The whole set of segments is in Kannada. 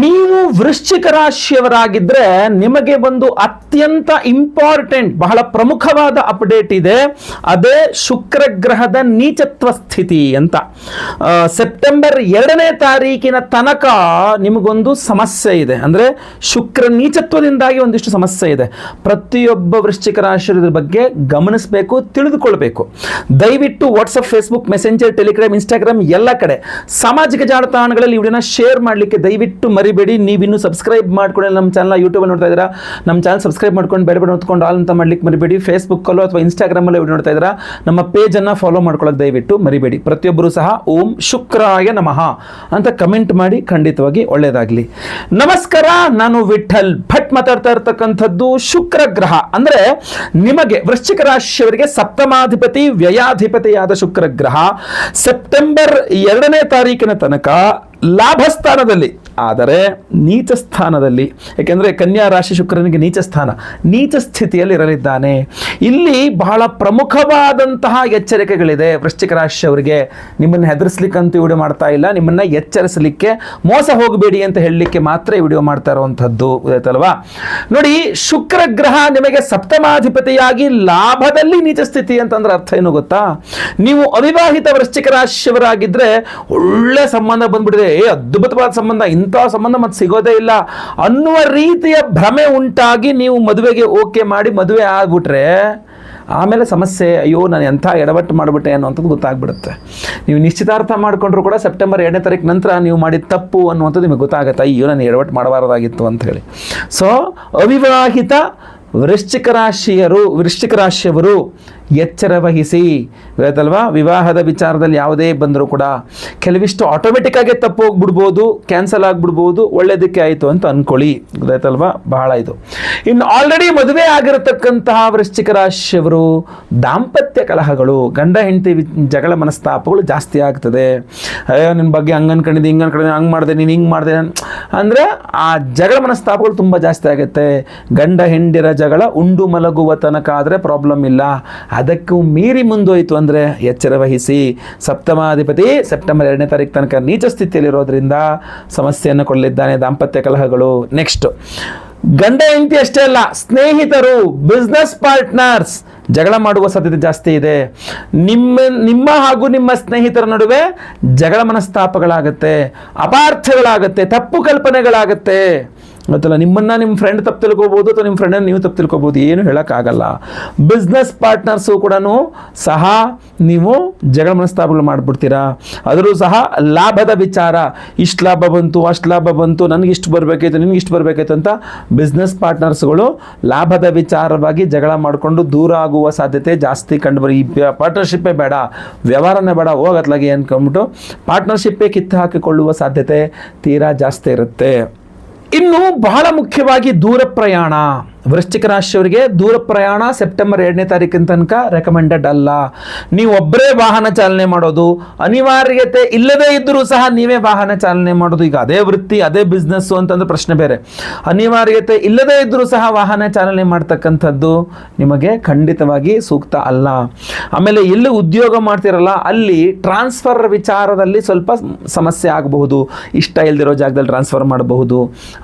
ನೀವು ವೃಶ್ಚಿಕ ರಾಶಿಯವರಾಗಿದ್ರೆ ನಿಮಗೆ ಒಂದು ಅತ್ಯಂತ ಇಂಪಾರ್ಟೆಂಟ್ ಬಹಳ ಪ್ರಮುಖವಾದ ಅಪ್ಡೇಟ್ ಇದೆ. ಅದೇ ಶುಕ್ರ ಗ್ರಹದ ನೀಚತ್ವ ಸ್ಥಿತಿ ಅಂತ. ಸೆಪ್ಟೆಂಬರ್ 2ನೇ ತಾರೀಕಿನ ತನಕ ನಿಮಗೊಂದು ಸಮಸ್ಯೆ ಇದೆ. ಅಂದರೆ ಶುಕ್ರ ನೀಚತ್ವದಿಂದಾಗಿ ಒಂದಿಷ್ಟು ಸಮಸ್ಯೆ ಇದೆ. ಪ್ರತಿಯೊಬ್ಬ ವೃಶ್ಚಿಕ ರಾಶಿಯವರ ಬಗ್ಗೆ ಗಮನಿಸಬೇಕು, ತಿಳಿದುಕೊಳ್ಬೇಕು. ದಯವಿಟ್ಟು WhatsApp, Facebook, messenger, Telegram, Instagram ಎಲ್ಲ ಕಡೆ ಸಾಮಾಜಿಕ ಜಾಲತಾಣಗಳಲ್ಲಿ ವಿಡಿಯೋನ ಶೇರ್ ಮಾಡಲಿಕ್ಕೆ ದಯವಿಟ್ಟು ಮರಿಬೇಡಿ. ನೀವಿನ್ನೂ ಸಬ್ಸ್ಕ್ರೈಬ್ ಮಾಡ್ಕೊಂಡು ನಮ್ಮ ಚಾನಲ್ ಯೂಟ್ಯೂಬ್ ನೋಡ್ತಾ ಇದ್ದೀರಾ, ನಮ್ಮ ಚಾನಲ್ ಸಬ್ಸ್ಕ್ರೈಬ್ ಮಾಡ್ಕೊಂಡು ಬೇಡ ನೋಡ್ಕೊಂಡು ಆಲ್ ಅಂತ ಮಾಡ್ಲಿಕ್ಕೆ ಮರಿಬೇಡಿ. ಫೇಸ್ಬುಕ್ಕಲ್ಲೋ ಅಥವಾ ಇನ್ಸ್ಟಾಗ್ರಾಮಲ್ಲೋ ವಿಡಿಯೋ ನೋಡ್ತಾ ಇದ್ದೀರಾ, ನಮ್ಮ ಪೇಜನ್ನು ಫಾಲೋ ಮಾಡ್ಕೊಳ್ಳೋಕೆ ದಯವಿಟ್ಟು ಮರಿಬೇಡಿ. ಪ್ರತಿಯೊಬ್ಬರು ಸಹ ಓಂ ಶುಕ್ರಾಯ ನಮಃ ಅಂತ ಕಮೆಂಟ್ ಮಾಡಿ, ಖಂಡಿತವಾಗಿ ಒಳ್ಳೆಯದಾಗಲಿ. ನಮಸ್ಕಾರ, ನಾನು ವಿಠಲ್ ಭಟ್ ಮಾತಾಡ್ತಾ ಇರ್ತಕ್ಕಂಥದ್ದು. ಶುಕ್ರ ಗ್ರಹ ಅಂದರೆ ನಿಮಗೆ ವೃಶ್ಚಿಕ ರಾಶಿಯವರಿಗೆ ಸಪ್ತಮಾಧಿಪತಿ, ವ್ಯಯಾಧಿಪತಿಯಾದ ಶುಕ್ರ ಗ್ರಹ ಸೆಪ್ಟೆಂಬರ್ 2ನೇ ತಾರೀಕಿನ ತನಕ ಲಾಭ ಸ್ಥಾನದಲ್ಲಿ, ಆದರೆ ನೀಚ ಸ್ಥಾನದಲ್ಲಿ. ಯಾಕೆಂದರೆ ಕನ್ಯಾ ರಾಶಿ ಶುಕ್ರನಿಗೆ ನೀಚ ಸ್ಥಾನ, ನೀಚ ಸ್ಥಿತಿಯಲ್ಲಿ ಇರಲಿದ್ದಾನೆ. ಇಲ್ಲಿ ಬಹಳ ಪ್ರಮುಖವಾದಂತಹ ಎಚ್ಚರಿಕೆಗಳಿದೆ ವೃಶ್ಚಿಕ ರಾಶಿಯವರಿಗೆ. ನಿಮ್ಮನ್ನು ಹೆದರಿಸಲಿಕ್ಕಂತೂ ವಿಡಿಯೋ ಮಾಡ್ತಾ ಇಲ್ಲ, ನಿಮ್ಮನ್ನು ಎಚ್ಚರಿಸಲಿಕ್ಕೆ, ಮೋಸ ಹೋಗಬೇಡಿ ಅಂತ ಹೇಳಲಿಕ್ಕೆ ಮಾತ್ರ ವಿಡಿಯೋ ಮಾಡ್ತಾ ಇರುವಂಥದ್ದು, ಗೊತ್ತಾಯ್ತಲ್ವಾ? ನೋಡಿ, ಶುಕ್ರ ಗ್ರಹ ನಿಮಗೆ ಸಪ್ತಮಾಧಿಪತಿಯಾಗಿ ಲಾಭದಲ್ಲಿ ನೀಚ ಸ್ಥಿತಿ ಅಂತಂದ್ರೆ ಅರ್ಥ ಏನು ಗೊತ್ತಾ? ನೀವು ಅವಿವಾಹಿತ ವೃಶ್ಚಿಕ ರಾಶಿಯವರಾಗಿದ್ದರೆ ಒಳ್ಳೆ ಸಂಬಂಧ ಬಂದ್ಬಿಟ್ಟಿದೆ, ಅದ್ಭುತವಾದ ಸಂಬಂಧ, ಇಂಥ ಸಂಬಂಧ ಮತ್ತೆ ಸಿಗೋದೇ ಇಲ್ಲ ಅನ್ನುವ ರೀತಿಯ ಭ್ರಮೆ ಉಂಟಾಗಿ ನೀವು ಮದುವೆಗೆ ಓಕೆ ಮಾಡಿ ಮದುವೆ ಆಗ್ಬಿಟ್ರೆ ಆಮೇಲೆ ಸಮಸ್ಯೆ. ಅಯ್ಯೋ, ನಾನು ಎಂಥ ಎಡವಟ್ಟು ಮಾಡಿಬಿಟ್ಟೆ ಅನ್ನುವಂಥದ್ದು ಗೊತ್ತಾಗ್ಬಿಡುತ್ತೆ. ನೀವು ನಿಶ್ಚಿತಾರ್ಥ ಮಾಡಿಕೊಂಡ್ರು ಕೂಡ ಸೆಪ್ಟೆಂಬರ್ 2ನೇ ತಾರೀಕು ನಂತರ ನೀವು ಮಾಡಿದ ತಪ್ಪು ಅನ್ನುವಂಥದ್ದು ನಿಮಗೆ ಗೊತ್ತಾಗುತ್ತೆ. ಅಯ್ಯೋ, ನಾನು ಎಡವಟ್ಟು ಮಾಡಬಾರದಾಗಿತ್ತು ಅಂತ ಹೇಳಿ. ಸೊ ಅವಿವಾಹಿತ ವೃಶ್ಚಿಕ ರಾಶಿಯವರು ಎಚ್ಚರ ವಹಿಸಿ, ಗೊತ್ತಲ್ವಾ? ವಿವಾಹದ ವಿಚಾರದಲ್ಲಿ ಯಾವುದೇ ಬಂದರೂ ಕೂಡ ಕೆಲವಿಷ್ಟು ಆಟೋಮೆಟಿಕ್ ಆಗಿ ತಪ್ಪು ಹೋಗ್ಬಿಡ್ಬೋದು, ಕ್ಯಾನ್ಸಲ್ ಆಗಿಬಿಡ್ಬೋದು. ಒಳ್ಳೆಯದಕ್ಕೆ ಆಯಿತು ಅಂತ ಅಂದ್ಕೊಳ್ಳಿ, ಗೊತ್ತಾಯ್ತಲ್ವಾ? ಬಹಳ ಇದು. ಇನ್ನು ಆಲ್ರೆಡಿ ಮದುವೆ ಆಗಿರತಕ್ಕಂತಹ ವೃಶ್ಚಿಕ ರಾಶಿಯವರು ದಾಂಪತ್ಯ ಕಲಹಗಳು, ಗಂಡ ಹೆಂಡತಿ ಜಗಳ ಮನಸ್ತಾಪಗಳು ಜಾಸ್ತಿ ಆಗ್ತದೆ. ಅಯ್ಯೋ, ನಿನ್ನ ಬಗ್ಗೆ ಹಂಗೆ ಅನ್ಕೊಂಡಿದ್ದೆ, ಹಿಂಗೆ ಅನ್ಕೊಂಡಿದ್ದೆ, ಹಂಗೆ ಮಾಡಿದೆ, ನೀನು ಹಿಂಗೆ ಮಾಡಿದೆ ಅಂದರೆ ಆ ಜಗಳ ಮನಸ್ತಾಪಗಳು ತುಂಬ ಜಾಸ್ತಿ ಆಗುತ್ತೆ. ಗಂಡ ಹೆಂಡಿರ ಜಗಳ ಉಂಡು ಮಲಗುವ ತನಕ ಆದರೆ ಪ್ರಾಬ್ಲಮ್ ಇಲ್ಲ, ಅದಕ್ಕೂ ಮೀರಿ ಮುಂದೋಯ್ತು ಅಂದರೆ ಎಚ್ಚರ ವಹಿಸಿ. ಸಪ್ತಮಾಧಿಪತಿ ಸೆಪ್ಟೆಂಬರ್ 2ನೇ ತಾರೀಕು ತನಕ ನೀಚ ಸ್ಥಿತಿಯಲ್ಲಿರೋದ್ರಿಂದ ಸಮಸ್ಯೆಯನ್ನು ಕೊಡಲಿದ್ದಾನೆ, ದಾಂಪತ್ಯ ಕಲಹಗಳು. ನೆಕ್ಸ್ಟ್, ಗಂಡ ಹೆಂಡತಿ ಅಷ್ಟೇ ಅಲ್ಲ, ಸ್ನೇಹಿತರು, ಬಿಸ್ನೆಸ್ ಪಾರ್ಟ್ನರ್ಸ್ ಜಗಳ ಮಾಡುವ ಸಾಧ್ಯತೆ ಜಾಸ್ತಿ ಇದೆ. ನಿಮ್ಮ ಹಾಗೂ ನಿಮ್ಮ ಸ್ನೇಹಿತರ ನಡುವೆ ಜಗಳ ಮನಸ್ತಾಪಗಳಾಗುತ್ತೆ, ಅಪಾರ್ಥಗಳಾಗುತ್ತೆ, ತಪ್ಪು ಕಲ್ಪನೆಗಳಾಗುತ್ತೆ. ಗೊತ್ತಲ್ಲ, ನಿಮ್ಮನ್ನು ನಿಮ್ಮ ಫ್ರೆಂಡ್ ತಪ್ಪು ತಿಳ್ಕೊಬೋದು ಅಥವಾ ನಿಮ್ಮ ಫ್ರೆಂಡನ್ನು ನೀವು ತಪ್ಪು ತಿಳ್ಕೊಬೋದು, ಏನು ಹೇಳೋಕ್ಕಾಗಲ್ಲ. ಬಿಸ್ನೆಸ್ ಪಾರ್ಟ್ನರ್ಸು ಕೂಡ ಸಹ ನೀವು ಜಗಳ ಮನಸ್ತಾಪಗಳು ಮಾಡಿಬಿಡ್ತೀರಾ. ಅದರಲ್ಲೂ ಸಹ ಲಾಭದ ವಿಚಾರ, ಇಷ್ಟು ಲಾಭ ಬಂತು, ಅಷ್ಟು ಲಾಭ ಬಂತು, ನನಗೆ ಇಷ್ಟು ಬರಬೇಕಾಯ್ತು, ನಿನಗೆ ಇಷ್ಟು ಬರಬೇಕಾಯ್ತು ಅಂತ ಬಿಸ್ನೆಸ್ ಪಾರ್ಟ್ನರ್ಸ್ಗಳು ಲಾಭದ ವಿಚಾರವಾಗಿ ಜಗಳ ಮಾಡಿಕೊಂಡು ದೂರ ಆಗುವ ಸಾಧ್ಯತೆ ಜಾಸ್ತಿ ಕಂಡುಬರಿ. ಈ ಪಾರ್ಟ್ನರ್ಶಿಪ್ಪೇ ಬೇಡ, ವ್ಯವಹಾರನೇ ಬೇಡ, ಹೋಗತ್ಲಾಗಿ ಅಂದ್ಕೊಂಡ್ಬಿಟ್ಟು ಪಾರ್ಟ್ನರ್ಶಿಪ್ಪೇ ಕಿತ್ತು ಹಾಕಿಕೊಳ್ಳುವ ಸಾಧ್ಯತೆ ತೀರಾ ಜಾಸ್ತಿ ಇರುತ್ತೆ. ಇನ್ನು ಬಹಳ ಮುಖ್ಯವಾಗಿ ದೂರ ಪ್ರಯಾಣ. ವೃಶ್ಚಿಕ ರಾಶಿಯವರಿಗೆ ದೂರ ಪ್ರಯಾಣ ಸೆಪ್ಟೆಂಬರ್ 2ನೇ ತಾರೀಕಿನ ತನಕ ರೆಕಮೆಂಡೆಡ್ ಅಲ್ಲ. ನೀವು ಒಬ್ಬರೇ ವಾಹನ ಚಾಲನೆ ಮಾಡೋದು, ಅನಿವಾರ್ಯತೆ ಇಲ್ಲದೇ ಇದ್ದರೂ ಸಹ ನೀವೇ ವಾಹನ ಚಾಲನೆ ಮಾಡೋದು, ಈಗ ಅದೇ ವೃತ್ತಿ ಅದೇ ಬಿಸ್ನೆಸ್ಸು ಅಂತಂದ್ರೆ ಪ್ರಶ್ನೆ ಬೇರೆ. ಅನಿವಾರ್ಯತೆ ಇಲ್ಲದೇ ಇದ್ದರೂ ಸಹ ವಾಹನ ಚಾಲನೆ ಮಾಡ್ತಕ್ಕಂಥದ್ದು ನಿಮಗೆ ಖಂಡಿತವಾಗಿ ಸೂಕ್ತ ಅಲ್ಲ. ಆಮೇಲೆ ಎಲ್ಲಿ ಉದ್ಯೋಗ ಮಾಡ್ತಿರಲ್ಲ ಅಲ್ಲಿ ಟ್ರಾನ್ಸ್ಫರ್ ವಿಚಾರದಲ್ಲಿ ಸ್ವಲ್ಪ ಸಮಸ್ಯೆ ಆಗಬಹುದು. ಇಷ್ಟ ಇಲ್ದಿರೋ ಜಾಗದಲ್ಲಿ ಟ್ರಾನ್ಸ್ಫರ್ ಮಾಡಬಹುದು,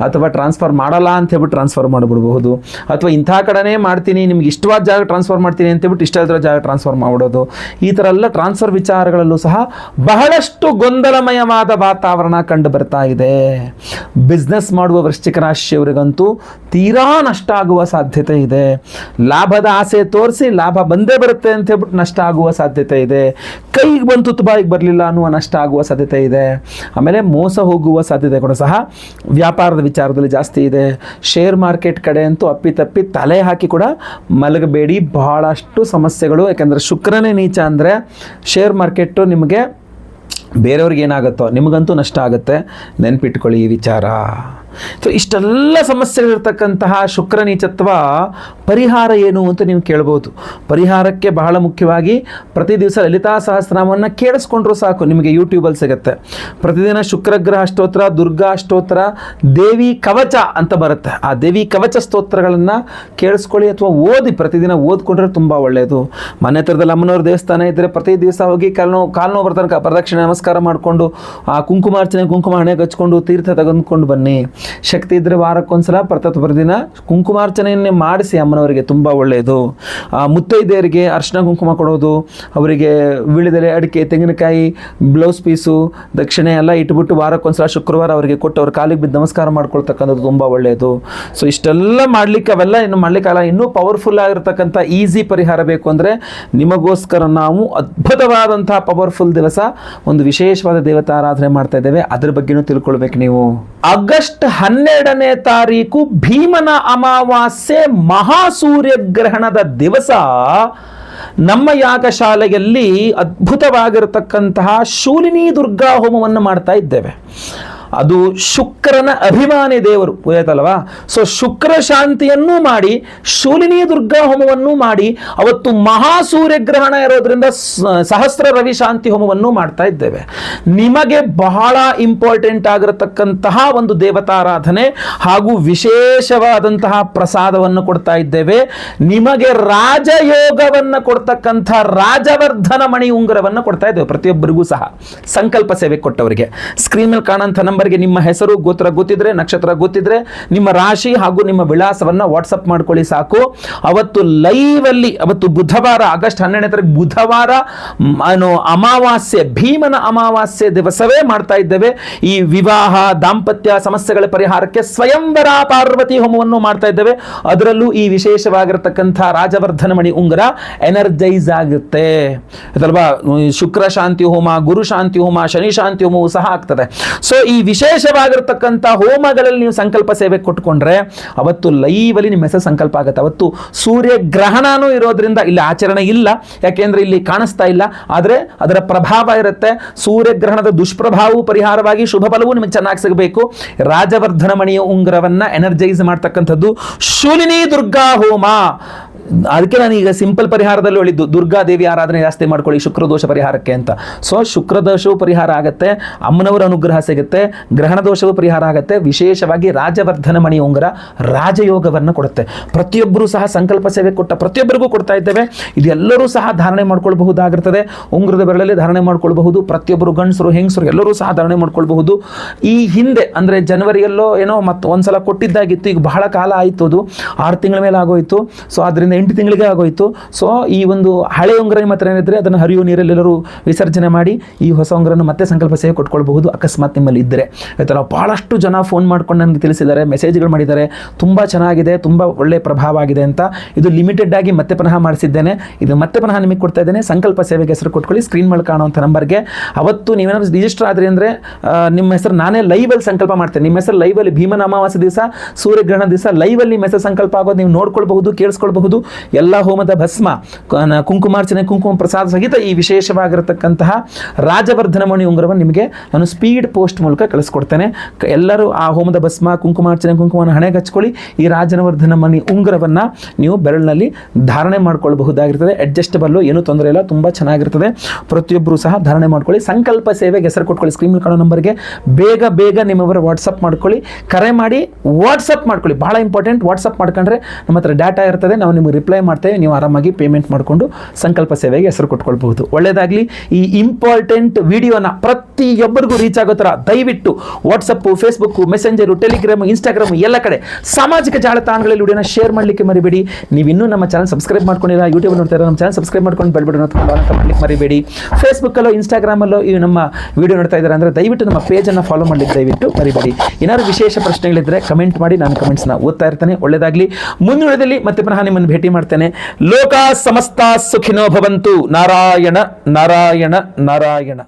ಅಥವಾ ಟ್ರಾನ್ಸ್ಫರ್ ಮಾಡಲ್ಲ ಅಂತ ಹೇಳ್ಬಿಟ್ಟು ಟ್ರಾನ್ಸ್ಫರ್ ಮಾಡಿಬಿಡ್ಬಹುದು, ಅಥವಾ ಇಂಥ ಕಡೆನೇ ಮಾಡ್ತೀನಿ, ನಿಮ್ಗೆ ಇಷ್ಟವಾದ ಜಾಗ ಟ್ರಾನ್ಸ್ಫರ್ ಮಾಡ್ತೀನಿ ಅಂತೇಳ್ಬಿಟ್ಟು ಇಷ್ಟ ಇಲ್ದಿರೋ ಜಾಗ ಟ್ರಾನ್ಸ್ಫರ್ ಮಾಡಿಬಿಡೋದು. ಈ ಥರ ಎಲ್ಲ ಟ್ರಾನ್ಸ್ಫರ್ ವಿಚಾರಗಳಲ್ಲೂ ಸಹ ಬಹಳಷ್ಟು ಗೊಂದಲಮಯವಾದ ವಾತಾವರಣ ಕಂಡು ಬರ್ತಾ ಇದೆ. ಬಿಸ್ನೆಸ್ ಮಾಡುವ ವೃಶ್ಚಿಕ ರಾಶಿಯವರಿಗಂತೂ ತೀರಾ ನಷ್ಟ ಆಗುವ ಸಾಧ್ಯತೆ ಇದೆ. ಲಾಭದ ಆಸೆ ತೋರಿಸಿ ಲಾಭ ಬಂದೇ ಬರುತ್ತೆ ಅಂತ ಹೇಳ್ಬಿಟ್ಟು ನಷ್ಟ ಆಗುವ ಸಾಧ್ಯತೆ ಇದೆ. ಕೈಗೆ ಬಂತು ತುಬಾಯಿಗೆ ಬರಲಿಲ್ಲ ಅನ್ನುವ ನಷ್ಟ ಆಗುವ ಸಾಧ್ಯತೆ ಇದೆ. ಆಮೇಲೆ ಮೋಸ ಹೋಗುವ ಸಾಧ್ಯತೆ ಕೂಡ ಸಹ ವ್ಯಾಪಾರದ ವಿಚಾರದಲ್ಲಿ ಜಾಸ್ತಿ ಇದೆ. ಶೇರ್ ಮಾರ್ಕೆಟ್ ಕಡೆ ಅಂತೂ ಅಪ್ಪಿತಪ್ಪಿ ತಲೆ ಹಾಕಿ ಕೂಡ ಮಲಗಬೇಡಿ, ಬಹಳಷ್ಟು ಸಮಸ್ಯೆಗಳು. ಯಾಕೆಂದರೆ ಶುಕ್ರನೇ ನೀಚ ಅಂದರೆ ಶೇರ್ ಮಾರ್ಕೆಟು ನಿಮಗೆ ಬೇರೆಯವ್ರಿಗೆ ಏನಾಗುತ್ತೋ ನಿಮಗಂತೂ ನಷ್ಟ ಆಗುತ್ತೆ, ನೆನ್ಪಿಟ್ಕೊಳ್ಳಿ ಈ ವಿಚಾರ. ಸೊ ಇಷ್ಟೆಲ್ಲ ಸಮಸ್ಯೆಗಳಿರ್ತಕ್ಕಂತಹ ಶುಕ್ರ ನೀಚತ್ವ ಪರಿಹಾರ ಏನು ಅಂತ ನೀವು ಕೇಳ್ಬೋದು. ಪರಿಹಾರಕ್ಕೆ ಬಹಳ ಮುಖ್ಯವಾಗಿ ಪ್ರತಿ ದಿವಸ ಲಲಿತಾ ಸಹಸ್ರನಾಮವನ್ನು ಕೇಳಿಸ್ಕೊಂಡ್ರೂ ಸಾಕು, ನಿಮಗೆ ಯೂಟ್ಯೂಬಲ್ಲಿ ಸಿಗುತ್ತೆ. ಪ್ರತಿದಿನ ಶುಕ್ರಗ್ರಹ ಸ್ತೋತ್ರ, ದುರ್ಗಾ ಸ್ತೋತ್ರ, ದೇವಿ ಕವಚ ಅಂತ ಬರುತ್ತೆ. ಆ ದೇವಿ ಕವಚ ಸ್ತೋತ್ರಗಳನ್ನು ಕೇಳಿಸ್ಕೊಳ್ಳಿ ಅಥವಾ ಓದಿ, ಪ್ರತಿದಿನ ಓದ್ಕೊಂಡ್ರೆ ತುಂಬ ಒಳ್ಳೆಯದು. ಮನೆ ಹತ್ರದಲ್ಲಿ ಅಮ್ಮನವ್ರ ದೇವಸ್ಥಾನ ಇದ್ದರೆ ಪ್ರತಿ ದಿವಸ ಹೋಗಿ ಕಾಲು ನೋವು ಬರ್ತಾನೆ ಪ್ರದಕ್ಷಿಣೆ ನಮಸ್ಕಾರ ಮಾಡಿಕೊಂಡು ಆ ಕುಂಕುಮಾರ್ಚನೆ ಕುಂಕುಮ ಹಣೆಗೆ ಹಚ್ಕೊಂಡು ತೀರ್ಥ ತೆಗೆದುಕೊಂಡು ಬನ್ನಿ. ಶಕ್ತಿ ಇದ್ದರೆ ವಾರಕ್ಕೊಂದ್ಸಲ ಪ್ರತಿದಿನ ಕುಂಕುಮಾರ್ಚನೆಯನ್ನೇ ಮಾಡಿಸಿ ಅಮ್ಮನವರಿಗೆ, ತುಂಬ ಒಳ್ಳೆಯದು. ಮುತ್ತೈದೆಯರಿಗೆ ಅರ್ಶಿನ ಕುಂಕುಮ ಕೊಡೋದು, ಅವರಿಗೆ ವೀಳ್ಯದೆಲೆ, ಅಡಿಕೆ, ತೆಂಗಿನಕಾಯಿ, ಬ್ಲೌಸ್ ಪೀಸು, ದಕ್ಷಿಣೆ ಎಲ್ಲ ಇಟ್ಬಿಟ್ಟು ವಾರಕ್ಕೊಂದ್ಸಲ ಶುಕ್ರವಾರ ಅವರಿಗೆ ಕೊಟ್ಟು ಅವ್ರ ಕಾಲಿಗೆ ಬಿದ್ದು ನಮಸ್ಕಾರ ಮಾಡ್ಕೊಳ್ತಕ್ಕಂಥದ್ದು ತುಂಬ ಒಳ್ಳೆಯದು. ಸೊ ಇಷ್ಟೆಲ್ಲ ಮಾಡಲಿಕ್ಕೆ ಅವೆಲ್ಲ ಇನ್ನು ಮಾಡಲಿಕ್ಕಾಗಲ್ಲ. ಇನ್ನೂ ಪವರ್ಫುಲ್ ಆಗಿರ್ತಕ್ಕಂಥ ಈಸಿ ಪರಿಹಾರ ಬೇಕು ಅಂದರೆ ನಿಮಗೋಸ್ಕರ ನಾವು ಅದ್ಭುತವಾದಂತಹ ಪವರ್ಫುಲ್ ದಿವಸ ಒಂದು ವಿಶೇಷವಾದ ದೇವತಾರಾಧನೆ ಮಾಡ್ತಾ ಇದ್ದೇವೆ. ಅದ್ರ ಬಗ್ಗೆನೂ ತಿಳ್ಕೊಳ್ಬೇಕು ನೀವು. ಆಗಸ್ಟ್ 12ನೇ ತಾರೀಕು ಭೀಮನ ಅಮಾವಾಸ್ಯೆ ಮಹಾಸೂರ್ಯಗ್ರಹಣದ ದಿವಸ ನಮ್ಮ ಯಾಗಶಾಲೆಯಲ್ಲಿ ಅದ್ಭುತವಾಗಿರತಕ್ಕಂತಹ ಶೂಲಿನಿ ದುರ್ಗಾ ಹೋಮವನ್ನು ಮಾಡ್ತಾ ಇದ್ದೇವೆ. ಅದು ಶುಕ್ರನ ಅಭಿಮಾನಿ ದೇವರು ಗೊತ್ತಾಯ್ತಲ್ವಾ. ಸೊ ಶುಕ್ರ ಶಾಂತಿಯನ್ನೂ ಮಾಡಿ ಶೂಲಿನಿ ದುರ್ಗಾ ಹೋಮವನ್ನು ಮಾಡಿ ಅವತ್ತು ಮಹಾಸೂರ್ಯಗ್ರಹಣ ಇರೋದ್ರಿಂದ ಸಹಸ್ರ ರವಿ ಶಾಂತಿ ಹೋಮವನ್ನು ಮಾಡ್ತಾ ಇದ್ದೇವೆ. ನಿಮಗೆ ಬಹಳ ಇಂಪಾರ್ಟೆಂಟ್ ಆಗಿರತಕ್ಕಂತಹ ಒಂದು ದೇವತಾರಾಧನೆ ಹಾಗೂ ವಿಶೇಷವಾದಂತಹ ಪ್ರಸಾದವನ್ನು ಕೊಡ್ತಾ ಇದ್ದೇವೆ. ನಿಮಗೆ ರಾಜಯೋಗವನ್ನು ಕೊಡ್ತಕ್ಕಂಥ ರಾಜವರ್ಧನ ಮಣಿ ಉಂಗುರವನ್ನು ಕೊಡ್ತಾ ಇದ್ದೇವೆ ಪ್ರತಿಯೊಬ್ಬರಿಗೂ ಸಹ. ಸಂಕಲ್ಪ ಸೇವೆ ಕೊಟ್ಟವರಿಗೆ ಸ್ಕ್ರೀನ್ ಮೇಲೆ ಕಾಣುವಂಥ ನಂಬರ್ಗೆ ನಿಮ್ಮ ಹೆಸರು, ಗೋತ್ರ ಗೊತ್ತಿದ್ರೆ, ನಕ್ಷತ್ರ ಗೊತ್ತಿದ್ರೆ, ನಿಮ್ಮ ರಾಶಿ ಹಾಗೂ ನಿಮ್ಮ ವಿಳಾಸವನ್ನು ವಾಟ್ಸಪ್ ಮಾಡ್ಕೊಳ್ಳಿ ಸಾಕು. ಅವತ್ತು ಲೈವ್ ಅಲ್ಲಿ, ಅವತ್ತು ಬುಧವಾರ, ಆಗಸ್ಟ್ 12ನೇ ತಾರೀಕು ಬುಧವಾರ ಅಮಾವಾಸ್ಯೆ, ಭೀಮನ ಅಮಾವಾಸ್ಯೆ ದಿವಸವೇ ಮಾಡ್ತಾ ಇದ್ದೇವೆ. ಈ ವಿವಾಹ ದಾಂಪತ್ಯ ಸಮಸ್ಯೆಗಳ ಪರಿಹಾರಕ್ಕೆ ಸ್ವಯಂವರ ಪಾರ್ವತಿ ಹೋಮವನ್ನು ಮಾಡ್ತಾ ಇದ್ದೇವೆ. ಅದರಲ್ಲೂ ಈ ವಿಶೇಷವಾಗಿರತಕ್ಕಂಥ ರಾಜವರ್ಧನ ಮಣಿ ಉಂಗುರ ಎನರ್ಜೈಸ್ ಆಗುತ್ತೆ ಅದಲ್ವಾ. ಶುಕ್ರ ಶಾಂತಿ ಹೋಮ, ಗುರು ಶಾಂತಿ ಹೋಮ, ಶನಿ ಶಾಂತಿ ಹೋಮವೂ ಸಹ ಆಗ್ತದೆ. ಸೊ ಈ ವಿಶೇಷವಾಗಿರತಕ್ಕಂಥ ಹೋಮಗಳಲ್ಲಿ ನೀವು ಸಂಕಲ್ಪ ಸೇವೆ ಕೊಟ್ಕೊಂಡ್ರೆ ಅವತ್ತು ಲೈವಲ್ಲಿ ನಿಮ್ಮ ಹೆಸರು ಸಂಕಲ್ಪ ಆಗುತ್ತೆ. ಅವತ್ತು ಸೂರ್ಯ ಗ್ರಹಣನೂ ಇರೋದ್ರಿಂದ ಇಲ್ಲಿ ಆಚರಣೆ ಇಲ್ಲ, ಯಾಕೆಂದ್ರೆ ಇಲ್ಲಿ ಕಾಣಿಸ್ತಾ ಇಲ್ಲ, ಆದರೆ ಅದರ ಪ್ರಭಾವ ಇರುತ್ತೆ. ಸೂರ್ಯಗ್ರಹಣದ ದುಷ್ಪ್ರಭಾವವು ಪರಿಹಾರವಾಗಿ ಶುಭ ಫಲವೂ ನಿಮಗೆ ಚೆನ್ನಾಗಿ ಸಿಗಬೇಕು. ರಾಜವರ್ಧನ ಮಣಿಯ ಉಂಗುರವನ್ನ ಎನರ್ಜೈಸ್ ಮಾಡ್ತಕ್ಕಂಥದ್ದು ಶೂಲಿನಿ ದುರ್ಗಾ ಹೋಮ. ಅದಕ್ಕೆ ನಾನು ಈಗ ಸಿಂಪಲ್ ಪರಿಹಾರದಲ್ಲಿ ಹೇಳಿದ್ದು, ದುರ್ಗಾದೇವಿ ಆರಾಧನೆ ಜಾಸ್ತಿ ಮಾಡ್ಕೊಳ್ಳಿ ಶುಕ್ರದೋಷ ಪರಿಹಾರಕ್ಕೆ ಅಂತ. ಸೊ ಶುಕ್ರದೋಷವು ಪರಿಹಾರ ಆಗುತ್ತೆ, ಅಮ್ಮನವರ ಅನುಗ್ರಹ ಸಿಗುತ್ತೆ, ಗ್ರಹಣ ದೋಷವು ಪರಿಹಾರ ಆಗುತ್ತೆ. ವಿಶೇಷವಾಗಿ ರಾಜವರ್ಧನ ಮಣಿ ಉಂಗುರ ರಾಜಯೋಗವನ್ನು ಕೊಡುತ್ತೆ. ಪ್ರತಿಯೊಬ್ಬರೂ ಸಹ ಸಂಕಲ್ಪ ಸೇವೆ ಕೊಟ್ಟ ಪ್ರತಿಯೊಬ್ಬರಿಗೂ ಕೊಡ್ತಾ ಇದ್ದೇವೆ. ಇದೆಲ್ಲರೂ ಸಹ ಧಾರಣೆ ಮಾಡ್ಕೊಳ್ಬಹುದಾಗಿರ್ತದೆ. ಉಂಗುರದ ಬೆರಳಲ್ಲಿ ಧಾರಣೆ ಮಾಡ್ಕೊಳ್ಬಹುದು. ಪ್ರತಿಯೊಬ್ಬರು ಗಂಡಸರು ಹೆಂಗಸರು ಎಲ್ಲರೂ ಸಹ ಧಾರಣೆ ಮಾಡ್ಕೊಳ್ಬಹುದು. ಈ ಹಿಂದೆ ಅಂದರೆ ಜನವರಿಯಲ್ಲೋ ಏನೋ ಮತ್ತು ಒಂದ್ಸಲ ಕೊಟ್ಟಿದ್ದಾಗಿತ್ತು, ಈಗ ಬಹಳ ಕಾಲ ಆಯಿತು, ಅದು 6 ತಿಂಗಳ ಮೇಲೆ ಆಗೋಯ್ತು. ಸೊ ಅದರಿಂದ 8 ತಿಂಗಳಿಗೆ ಆಗೋಯ್ತು. ಸೊ ಈ ಒಂದು ಹಳೆ ಉಂಗುರ ನಿಮ್ಮ ಹತ್ರ ಏನಿದ್ರೆ ಅದನ್ನು ಹರಿಯುವ ನೀರಲ್ಲಿ ಎಲ್ಲರೂ ವಿಸರ್ಜನೆ ಮಾಡಿ ಈ ಹೊಸ ಉಂಗುರನ್ನು ಮತ್ತೆ ಸಂಕಲ್ಪ ಸೇವೆ ಕೊಟ್ಕೊಳ್ಬಹುದು, ಅಕಸ್ಮಾತ್ ನಿಮ್ಮಲ್ಲಿ ಇದ್ದರೆ. ಆಯ್ತಲ್ಲ, ಭಾಳಷ್ಟು ಜನ ಫೋನ್ ಮಾಡ್ಕೊಂಡು ನನಗೆ ತಿಳಿಸಿದ್ದಾರೆ, ಮೆಸೇಜ್ಗಳು ಮಾಡಿದ್ದಾರೆ, ತುಂಬ ಚೆನ್ನಾಗಿದೆ, ತುಂಬ ಒಳ್ಳೆ ಪ್ರಭಾವ ಆಗಿದೆ ಅಂತ. ಇದು ಲಿಮಿಟೆಡ್ ಆಗಿ ಮತ್ತೆ ಪುನಃ ಮಾಡಿಸಿದ್ದೇನೆ, ಇದು ಮತ್ತೆ ಪುನಃ ನಿಮಗೆ ಕೊಡ್ತಾ ಇದ್ದೇನೆ. ಸಂಕಲ್ಪ ಸೇವೆಗೆ ಹೆಸರು ಕೊಟ್ಕೊಳ್ಳಿ ಸ್ಕ್ರೀನ್ ಮೇಲೆ ಕಾಣುವಂಥ ನಂಬರ್ಗೆ. ಅವತ್ತು ನೀವೇನಾದ್ರು ರಿಜಿಸ್ಟರ್ ಆದರೆ ಅಂದರೆ ನಿಮ್ಮ ಹೆಸರು ನಾನೇ ಲೈವಲ್ಲಿ ಸಂಕಲ್ಪ ಮಾಡ್ತೇನೆ. ನಿಮ್ಮ ಹೆಸರು ಲೈವಲ್ಲಿ ಭೀಮನ ಅಮಾವಾಸ್ಯೆ ದಿವಸ, ಸೂರ್ಯಗ್ರಹಣ ದಿವಸ ಲೈವಲ್ಲಿ ನಿಮ್ಮ ಹೆಸರು ಸಂಕಲ್ಪ ಆಗೋದು ನೀವು ನೋಡ್ಕೊಳ್ಬಹುದು, ಕೇಳಿಸ್ಕೊಳ್ಬಹುದು. ಎಲ್ಲ ಹೋಮದ ಭಸ್ಮ, ಕುಂಕುಮಾರ್ಚನೆ, ಕುಂಕುಮ ಪ್ರಸಾದ ಸಹಿತ ಈ ವಿಶೇಷವಾಗಿರತಕ್ಕಂತಹ ರಾಜವರ್ಧನ ಮಣಿ ಉಂಗುರವನ್ನು ನಿಮಗೆ ನಾನು ಸ್ಪೀಡ್ ಪೋಸ್ಟ್ ಮೂಲಕ ಕಳಿಸ್ಕೊಡ್ತೇನೆ. ಎಲ್ಲರೂ ಆ ಹೋಮದ ಭಸ್ಮ, ಕುಂಕುಮಾರ್ಚನೆ, ಕುಂಕುಮವನ್ನು ಹಣೆಗೆ ಹಚ್ಕೊಳ್ಳಿ. ಈ ರಾಜವರ್ಧನ ಮಣಿ ಉಂಗುರವನ್ನು ನೀವು ಬೆರಳಿನಲ್ಲಿ ಧಾರಣೆ ಮಾಡ್ಕೊಳ್ಬಹುದಾಗಿರ್ತದೆ. ಅಡ್ಜಸ್ಟಬಲ್ಲು, ಏನೂ ತೊಂದರೆ ಇಲ್ಲ, ತುಂಬ ಚೆನ್ನಾಗಿರ್ತದೆ. ಪ್ರತಿಯೊಬ್ಬರು ಸಹ ಧಾರಣೆ ಮಾಡ್ಕೊಳ್ಳಿ. ಸಂಕಲ್ಪ ಸೇವೆಗೆ ಹೆಸರು ಕೊಟ್ಕೊಳ್ಳಿ ಸ್ಕ್ರೀನ್ ಕಾಣೋ ನಂಬರ್ಗೆ. ಬೇಗ ಬೇಗ ನಿಮ್ಮವರ ವಾಟ್ಸಪ್ ಮಾಡ್ಕೊಳ್ಳಿ, ಕರೆ ಮಾಡಿ ವಾಟ್ಸಪ್ ಮಾಡ್ಕೊಳ್ಳಿ. ಬಹಳ ಇಂಪಾರ್ಟೆಂಟ್. ವಾಟ್ಸಪ್ ಮಾಡ್ಕೊಂಡ್ರೆ ನಮ್ಮ ಹತ್ರ ಡಾಟಾ ಇರ್ತದೆ, ನಾವು ನಿಮಗೆ ರಿಪ್ಲೈ ಮಾಡ್ತೇವೆ. ನೀವು ಆರಾಮಾಗಿ ಪೇಮೆಂಟ್ ಮಾಡಿಕೊಂಡು ಸಂಕಲ್ಪ ಸೇವೆಗೆ ಹೆಸರು ಕೊಟ್ಕೊಳ್ಬಹುದು. ಒಳ್ಳೆಯದಾಗಲಿ. ಈ ಇಂಪಾರ್ಟೆಂಟ್ ವಿಡಿಯೋನ ಪ್ರತಿಯೊಬ್ಬರಿಗೂ ರೀಚ್ ಆಗೋ ಥರ ದಯವಿಟ್ಟು WhatsApp, Facebook, messenger, Telegram, Instagram ಎಲ್ಲ ಕಡೆ ಸಾಮಾಜಿಕ ಜಾಲತಾಣಗಳಲ್ಲಿ ವಿಡಿಯೋನ ಶೇರ್ ಮಾಡಲಿಕ್ಕೆ ಮರಿಬೇಡಿ. ನೀವು ಇನ್ನೂ ನಮ್ಮ ಚಾನಲ್ ಸಬ್ಸ್ಕ್ರೈಬ್ ಮಾಡ್ಕೊಂಡಿಲ್ಲ, ಯೂಟ್ಯೂಬ್ ನೋಡ್ತಾ ಇರೋ ನಮ್ಮ ಚಾನಲ್ ಸಬ್ಸ್ಕ್ರೈಬ್ ಮಾಡ್ಕೊಂಡು ಬೆಲ್ ಬಟನ್ ಅಂತ ಮಾಡಲಿಕ್ಕೆ ಮರಿಬೇಡಿ. ಫೇಸ್ಬುಕ್ಕಲ್ಲೋ ಇನ್ಸ್ಟಾಗ್ರಾಮಲ್ಲೋ ಈ ನಮ್ಮ ವಿಡಿಯೋ ನೋಡ್ತಾ ಇದ್ದಾರೆ ಅಂದರೆ ದಯವಿಟ್ಟು ನಮ್ಮ ಪೇಜನ್ನು ಫಾಲೋ ಮಾಡಲಿಕ್ಕೆ ದಯವಿಟ್ಟು ಮರಿಬೇಡಿ. ಏನಾದರೂ ವಿಶೇಷ ಪ್ರಶ್ನೆಗಳಿದ್ದರೆ ಕಮೆಂಟ್ ಮಾಡಿ, ನಾನು ಕಮೆಂಟ್ಸ್ನ ಓದ್ತಾ ಇರ್ತೇನೆ. ಒಳ್ಳೆಯದಾಗಲಿ. ಮುಂದಿನದಲ್ಲಿ ಮತ್ತೆ ಪುನಃ ನಿಮ್ಮನ್ನು ಭೇಟಿ ಮಾಡ್ತೇನೆ. ಲೋಕ ಸಮಸ್ತ ಸುಖಿನೋ ಭವಂತು. ನಾರಾಯಣ ನಾರಾಯಣ ನಾರಾಯಣ.